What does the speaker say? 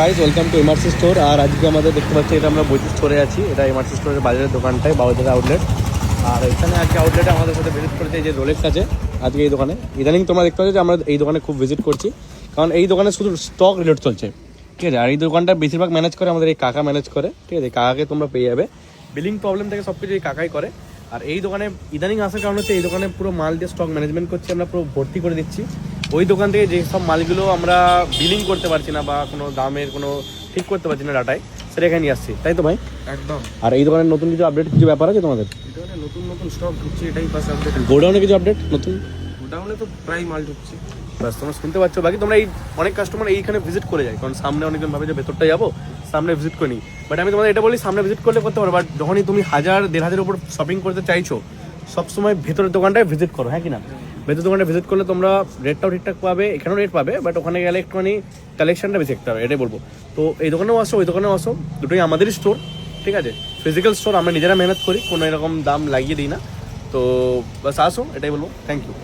Guys welcome to MRC store. আর আজকে আমাদের দেখতে পাচ্ছি এটা আমরা বৈদ্যুতিক স্টোরে আছি। এটা এমআরসি স্টোরের বাজারের দোকানটায় বাজারের আউটলেট। আর এখানে আজকে আউটলেটে আমাদের সাথে ভিজিট করেছে এই যে রোলেক্স আছে আজকে এই দোকানে। ইদানিং তোমরা দেখতে পাচ্ছ যে আমরা এই দোকানে খুব ভিজিট করছি, কারণ এই দোকানে শুধু স্টক রিলেট চলছে, ঠিক আছে। আর এই দোকানটা বেশিরভাগ ম্যানেজ করে আমাদের এই কাকা ম্যানেজ করে, ঠিক আছে। কাকাকে তোমরা পেয়ে যাবে, বিলিং প্রবলেম থেকে সব কিছু এই কাকাই করে। আর এই দোকানে ইদানিং আসার কারণ হচ্ছে এই দোকানে পুরো মাল দিয়ে স্টক ম্যানেজমেন্ট করছি, আমরা পুরো ভর্তি করে দিচ্ছি। ওই দোকান থেকে যে সব মালগুলো আমরা বিলিং করতে পারছি না বা কোনো দামের কোনো ঠিক করতে পারছি না ডাটায়, সেটা এখানে নিয়ে আসছি, তাই তো ভাই? একদম। আর এই দোকানের নতুন কিছু আপডেট কিছু ব্যাপার আছে তোমাদের? এই দোকানে নতুন নতুন স্টক ঢুকছে, এটাই বাস আপডেট। গোডাউনে কিছু আপডেট নতুন? গোডাউনে তো প্রায় মাল ঢুকছে। বাস তোমরা শুনতে পাচ্ছ। বাকি তোমরা এই অনেক কাস্টমার এইখানে ভিজিট করে যায়, কারণ সামনে অনেকজন ভাবে যে ভেতরটা যাবো, সামনে ভিজিট করে নিই। বাট আমি তোমাদের এটা বলি, সামনে ভিজিট করলে করতে পারো, বাট যখনই তুমি 1000-1500 উপর শপিং করতে চাইছো, সবসময় ভেতরের দোকানটায় ভিজিট করো, হ্যাঁ কি না? ভেতর দোকানটা ভিজিট করলে তোমরা রেটটাও ঠিকঠাক পাবে, এখানেও রেট পাবে, বাট ওখানে গেলে একটুখানি কালেকশনটা বেশি একটা হবে, এটাই বলবো। তো এই দোকানেও আসো, ওই দোকানেও আসো, দুটোই আমাদেরই স্টোর, ঠিক আছে। ফিজিক্যাল স্টোর, আমরা নিজেরা মেহনত করি, কোনো এরকম দাম লাগিয়ে দিই না। তো বাস আসো, এটাই বলবো। Thank you.